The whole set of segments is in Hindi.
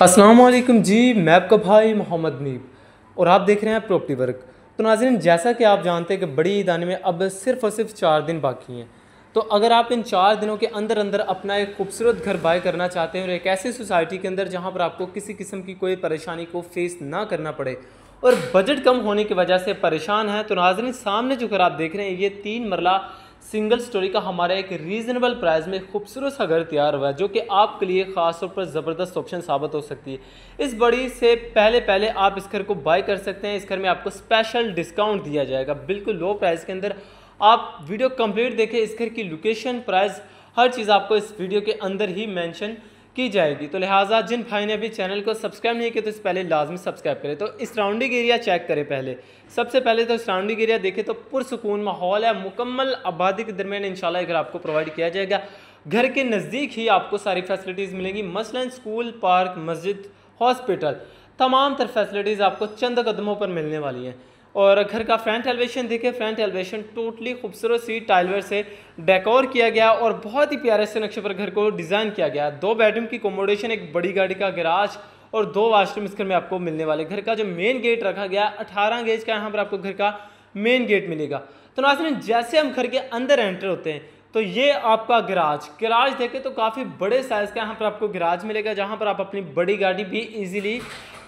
अस्सलामुअलैकुम जी, मैं आपका भाई मोहम्मद नीब और आप देख रहे हैं प्रॉपर्टी वर्क। तो नाज़रीन, जैसा कि आप जानते हैं कि बड़ी ईद आने में अब सिर्फ़ और सिर्फ 4 दिन बाकी हैं। तो अगर आप इन 4 दिनों के अंदर अंदर अपना एक खूबसूरत घर बाय करना चाहते हैं और एक ऐसी सोसाइटी के अंदर जहां पर आपको किसी किस्म की कोई परेशानी को फेस ना करना पड़े और बजट कम होने की वजह से परेशान हैं, तो नाज़रीन सामने जो घर आप देख रहे हैं ये 3 मरला सिंगल स्टोरी का हमारा एक रीज़नेबल प्राइस में खूबसूरत सा घर तैयार हुआ है, जो कि आपके लिए ख़ास तौर पर ज़बरदस्त ऑप्शन साबित हो सकती है। इस बड़ी से पहले आप इस घर को बाय कर सकते हैं। इस घर में आपको स्पेशल डिस्काउंट दिया जाएगा बिल्कुल लो प्राइस के अंदर। आप वीडियो कंप्लीट देखें, इस घर की लोकेशन, प्राइस, हर चीज़ आपको इस वीडियो के अंदर ही मेंशन की जाएगी। तो लिहाजा जिन भाई ने अभी चैनल को सब्सक्राइब नहीं किया तो इससे पहले लाजमी सब्सक्राइब करें। तो इस सराउंडिंग एरिया चेक करें पहले। सबसे पहले तो सराउंडिंग एरिया देखें तो पुरसुकून माहौल है, मुकम्मल आबादी के दरमियान इंशाल्लाह घर आपको प्रोवाइड किया जाएगा। घर के नज़दीक ही आपको सारी फैसिलिटीज़ मिलेंगी, मसलन स्कूल, पार्क, मस्जिद, हॉस्पिटल, तमाम तर फैसिलिटीज़ आपको चंद कदमों पर मिलने वाली हैं। और घर का फ्रंट एलिवेशन देखें, फ्रंट एलिवेशन टोटली खूबसूरत सी टाइलवर से डेकोर किया गया और बहुत ही प्यारे से नक्शे पर घर को डिज़ाइन किया गया। 2 बेडरूम की अकोमोडेशन, एक बड़ी गाड़ी का गैराज और 2 वाशरूम इस घर में आपको मिलने वाले। घर का जो मेन गेट रखा गया 18 गेज का, यहाँ पर आपको घर का मेन गेट मिलेगा। तो नाज़रीन जैसे हम घर के अंदर एंटर होते हैं तो ये आपका गैराज देखें तो काफ़ी बड़े साइज़ का यहाँ पर आपको गैराज मिलेगा, जहाँ पर आप अपनी बड़ी गाड़ी भी इजीली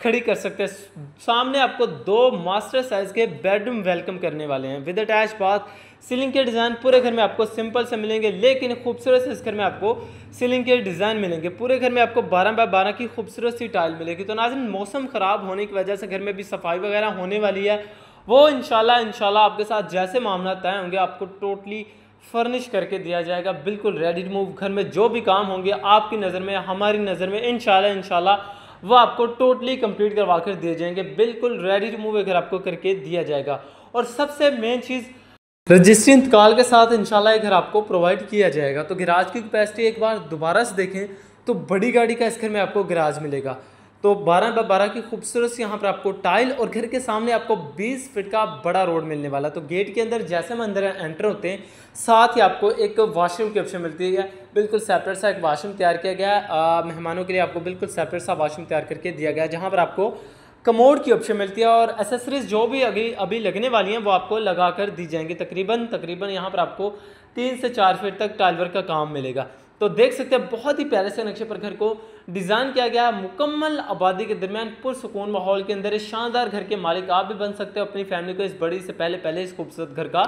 खड़ी कर सकते हैं। सामने आपको 2 मास्टर साइज़ के बेडरूम वेलकम करने वाले हैं विद अटैच बाथ। सीलिंग के डिज़ाइन पूरे घर में आपको सिंपल से मिलेंगे, लेकिन खूबसूरत से इस घर में आपको सीलिंग के डिज़ाइन मिलेंगे। पूरे घर में आपको 12x12 की खूबसूरत सी टाइल मिलेगी। तो नाज़रीन मौसम ख़राब होने की वजह से घर में भी सफाई वगैरह होने वाली है, वो इंशाल्लाह आपके साथ जैसे मामला तय होंगे आपको टोटली फर्निश करके दिया जाएगा, बिल्कुल रेडी टू मूव। घर में जो भी काम होंगे आपकी नज़र में, हमारी नज़र में, इंशाल्लाह वो आपको टोटली कंप्लीट करवा कर दिए जाएंगे, बिल्कुल रेडी टू मूव घर आपको करके दिया जाएगा। और सबसे मेन चीज़, रजिस्ट्री इंतकाल के साथ इंशाल्लाह घर आपको प्रोवाइड किया जाएगा। तो गैराज की कैपेसिटी एक बार दोबारा से देखें तो बड़ी गाड़ी का इस घर में आपको गैराज मिलेगा। तो 12x12 की खूबसूरत सी यहाँ पर आपको टाइल और घर के सामने आपको 20 फीट का बड़ा रोड मिलने वाला। तो गेट के अंदर जैसे हम अंदर एंटर होते हैं साथ ही आपको एक वॉशरूम की ऑप्शन मिलती है, बिल्कुल सेपरेट सा एक वॉशरूम तैयार किया गया है। मेहमानों के लिए आपको बिल्कुल सेपरेट सा वॉशरूम तैयार करके दिया गया है, जहाँ पर आपको कमोड की ऑप्शन मिलती है और एसेसरीज जो भी अभी लगने वाली हैं वो आपको लगा कर दी जाएंगी। तकरीबन यहाँ पर आपको 3 से 4 फीट तक टाइल वर्क का काम मिलेगा। तो देख सकते हैं बहुत ही प्यारे से नक्शे पर घर को डिज़ाइन किया गया है, मुकम्मल आबादी के दरमियान पुरसुकून माहौल के अंदर। इस शानदार घर के मालिक आप भी बन सकते हो, अपनी फैमिली को इस बड़ी से पहले इस खूबसूरत घर का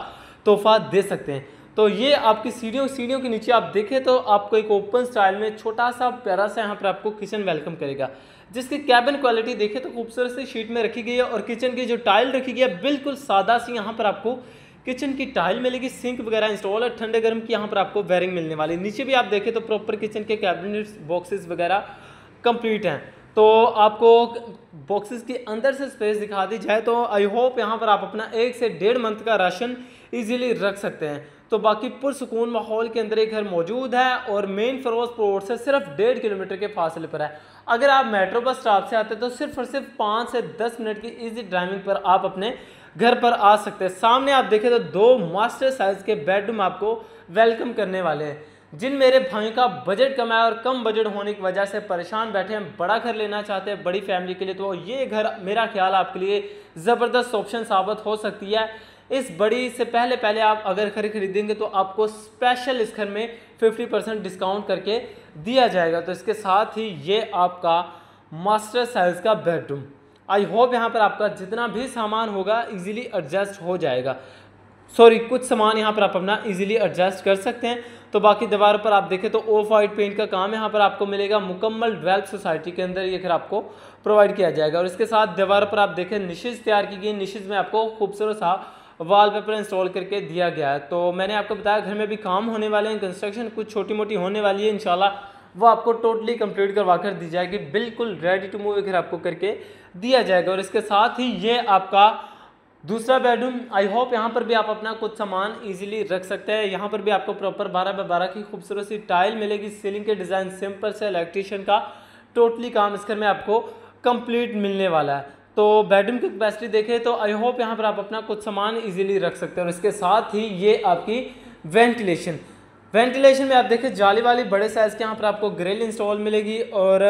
तोहफा दे सकते हैं। तो ये आपकी सीढ़ियों के नीचे आप देखें तो आपको एक ओपन स्टाइल में छोटा सा प्यारा सा यहाँ पर आपको किचन वेलकम करेगा, जिसकी कैबिन क्वालिटी देखें तो खूबसूरत सी शीट में रखी गई है। और किचन की जो टाइल रखी गई है बिल्कुल सादा सी यहाँ पर आपको किचन की टाइल मिलेगी। सिंक वगैरह इंस्टॉल है, ठंडे गर्म की यहाँ पर आपको वायरिंग मिलने वाली। नीचे भी आप देखें तो प्रॉपर किचन के कैबिनेट्स, बॉक्सेस वगैरह कंप्लीट हैं। तो आपको बॉक्सेस के अंदर से स्पेस दिखा दी जाए तो आई होप यहाँ पर आप अपना 1 से 1.5 मंथ का राशन इजीली रख सकते हैं। तो बाकी पुरसुकून माहौल के अंदर एक घर मौजूद है और मेन फिरोजपुर से सिर्फ 1.5 किलोमीटर के फासले पर है। अगर आप मेट्रो बस स्टॉप से आते हैं तो सिर्फ और सिर्फ 5 से 10 मिनट की इजी ड्राइविंग पर आप अपने घर पर आ सकते हैं। सामने आप देखें तो 2 मास्टर साइज के बेडरूम आपको वेलकम करने वाले हैं। जिन मेरे भाइयों का बजट कम है और कम बजट होने की वजह से परेशान बैठे हैं, बड़ा घर लेना चाहते हैं बड़ी फैमिली के लिए, तो ये घर मेरा ख्याल आपके लिए ज़बरदस्त ऑप्शन साबित हो सकती है। इस बड़ी से पहले आप अगर घर खरीदेंगे तो आपको स्पेशल इस घर में 50% डिस्काउंट करके दिया जाएगा। तो इसके साथ ही ये आपका मास्टर साइज का बेडरूम, आई होप यहाँ पर आपका जितना भी सामान होगा इजीली एडजस्ट हो जाएगा। कुछ सामान यहाँ पर आप अपना इजीली एडजस्ट कर सकते हैं। तो बाकी दीवार पर आप देखें तो ऑफ वाइट पेंट का काम यहाँ पर आपको मिलेगा। मुकम्मल डेवलप सोसाइटी के अंदर ये घर आपको प्रोवाइड किया जाएगा। और इसके साथ दीवार पर आप देखें निशेज तैयार की गई, निशेज में आपको खूबसूरत सा वॉलपेपर इंस्टॉल करके दिया गया है। तो मैंने आपको बताया घर में भी काम होने वाले हैं, कंस्ट्रक्शन कुछ छोटी मोटी होने वाली है, इंशाल्लाह वो आपको टोटली कंप्लीट करवा कर दी जाएगी, बिल्कुल रेडी टू मूव घर आपको करके दिया जाएगा। और इसके साथ ही ये आपका दूसरा बेडरूम, आई होप यहाँ पर भी आप अपना कुछ सामान इजीली रख सकते हैं। यहाँ पर भी आपको प्रॉपर 12x12 की खूबसूरत सी टाइल मिलेगी। सीलिंग के डिज़ाइन सिंपल से इलेक्ट्रीशियन का टोटली काम इस घर में आपको कंप्लीट मिलने वाला है। तो बेडरूम की कैपेसिटी देखें तो आई होप यहाँ पर आप अपना कुछ सामान इजीली रख सकते हैं। और इसके साथ ही ये आपकी वेंटिलेशन में आप देखें जाली वाली बड़े साइज़ के यहाँ पर आपको ग्रिल इंस्टॉल मिलेगी और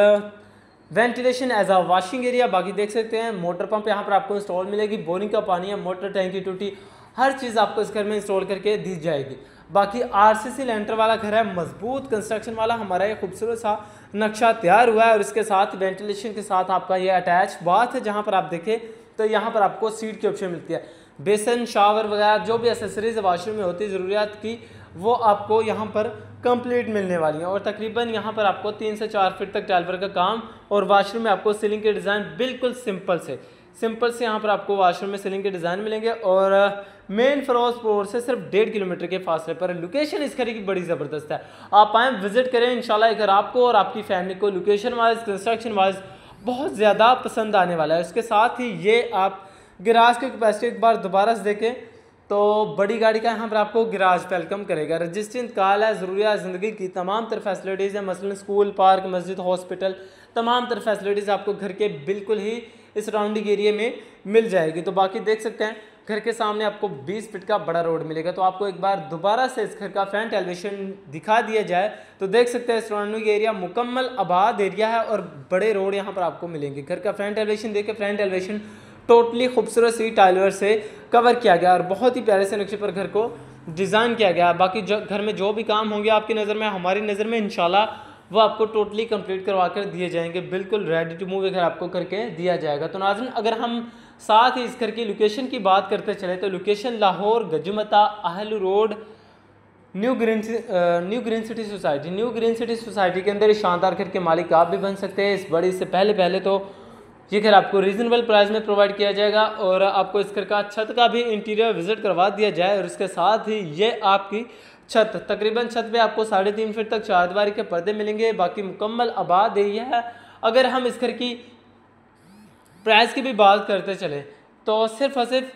ventilation as a washing area. बाकी देख सकते हैं मोटर पंप यहाँ पर आपको इंस्टॉल मिलेगी, बोरिंग का पानी है, मोटर टैंकी टूटी, हर चीज़ आपको इस घर में इंस्टॉल करके दी जाएगी। बाकी आरसीसी लेंटर वाला घर है, मजबूत कंस्ट्रक्शन वाला, हमारा ये खूबसूरत सा नक्शा तैयार हुआ है और इसके साथ वेंटिलेशन के साथ आपका ये अटैच बाथ है, जहाँ पर आप देखें तो यहाँ पर आपको सीट की ऑप्शन मिलती है। बेसन, शावर वगैरह जो भी एसेसरीज वॉशरूम में होती है ज़रूरियात की, वो आपको यहाँ पर कंप्लीट मिलने वाली हैं। और तकरीबन यहाँ पर आपको 3 से 4 फीट तक टाइल वर्क का काम, और वॉशरूम में आपको सीलिंग के डिज़ाइन बिल्कुल सिंपल से यहाँ पर आपको वॉशरूम में सीलिंग के डिज़ाइन मिलेंगे। और मेन फिरोजपुर से सिर्फ 1.5 किलोमीटर के फासले पर लोकेशन इस घर की बड़ी ज़बरदस्त है। आप आएँ, विजिट करें, इंशाल्लाह ये घर आपको और आपकी फैमिली को लोकेशन वाइज, कंस्ट्रक्शन वाइज बहुत ज़्यादा पसंद आने वाला है। उसके साथ ही ये आप गिराज की कैपेसिटी एक बार दोबारा से देखें तो बड़ी गाड़ी का यहाँ पर आपको गिराज वेलकम करेगा। रजिस्ट्री इंतकाल है, ज़रूरियात ज़िंदगी की तमाम तरह फैसिलिटीज़ हैं, मसलन स्कूल, पार्क, मस्जिद, हॉस्पिटल, तमाम तरह फैसिलिटीज़ आपको घर के बिल्कुल ही इस सराउंडिंग एरिया में मिल जाएगी। तो बाकी देख सकते हैं घर के सामने आपको 20 फीट का बड़ा रोड मिलेगा। तो आपको एक बार दोबारा से इस घर का फ्रंट एलिवेशन दिखा दिया जाए तो देख सकते हैं सराउंडिंग एरिया मुकम्मल आबाद एरिया है और बड़े रोड यहाँ पर आपको मिलेंगे। घर का फ्रंट एलिवेशन देखे, फ्रंट एलिवेशन टोटली खूबसूरत सी टाइलवर से कवर किया गया और बहुत ही प्यारे से नक्शे पर घर को डिज़ाइन किया गया। बाकी घर में जो भी काम होंगे आपकी नज़र में, हमारी नज़र में, इंशाल्लाह वो आपको टोटली कंप्लीट करवा कर दिए जाएंगे। बिल्कुल रेडी टू मूव घर आपको करके दिया जाएगा। तो नाज़रीन, अगर हम साथ ही इस घर की लोकेशन की बात करते चले तो लोकेशन लाहौर गजमता आहलू road, new green city society के अंदर इस शानदार घर के मालिक आप भी बन सकते हैं। इस बड़ी से पहले तो ये घर आपको रीज़नेबल प्राइस में प्रोवाइड किया जाएगा और आपको इस घर का छत का भी इंटीरियर विजिट करवा दिया जाए। और इसके साथ ही ये आपकी छत, तकरीबन छत पे आपको 3.5 फीट तक चारदीवारी के पर्दे मिलेंगे। बाकी मुकम्मल आबाद एरिया है। अगर हम इस घर की प्राइस की भी बात करते चले तो सिर्फ और सिर्फ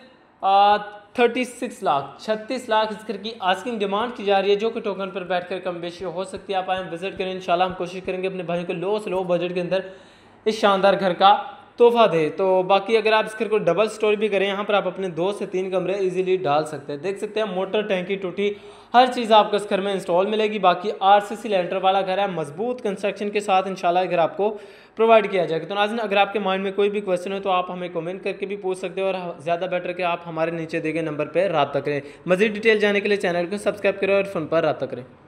36 लाख 36 लाख इस घर की आस्किंग डिमांड की जा रही है, जो कि टोकन पर बैठकर कम बेशी हो सकती है। आप आए, विजिट करें, इंशाल्लाह हम कोशिश करेंगे अपने भाइयों को लो से लो बजट के अंदर इस शानदार घर का तोहफा दे। तो बाकी अगर आप इस घर को डबल स्टोरी भी करें, यहाँ पर आप अपने 2 से 3 कमरे इजीली डाल सकते हैं। देख सकते हैं मोटर, टैंकी टूटी, हर चीज़ आपको इस घर में इंस्टॉल मिलेगी। बाकी आरसीसी लेंटर वाला घर है, मजबूत कंस्ट्रक्शन के साथ इंशाल्लाह घर आपको प्रोवाइड किया जाएगा। तो नाज़रीन, अगर आपके माइंड में कोई भी क्वेश्चन हो तो आप हमें कमेंट करके भी पूछ सकते हो और ज़्यादा बेटर कि आप हमारे नीचे दिए गए नंबर पर रब्ता करें। मज़ीद डिटेल जाने के लिए चैनल को सब्सक्राइब करें और फ़ोन पर रब्ता करें।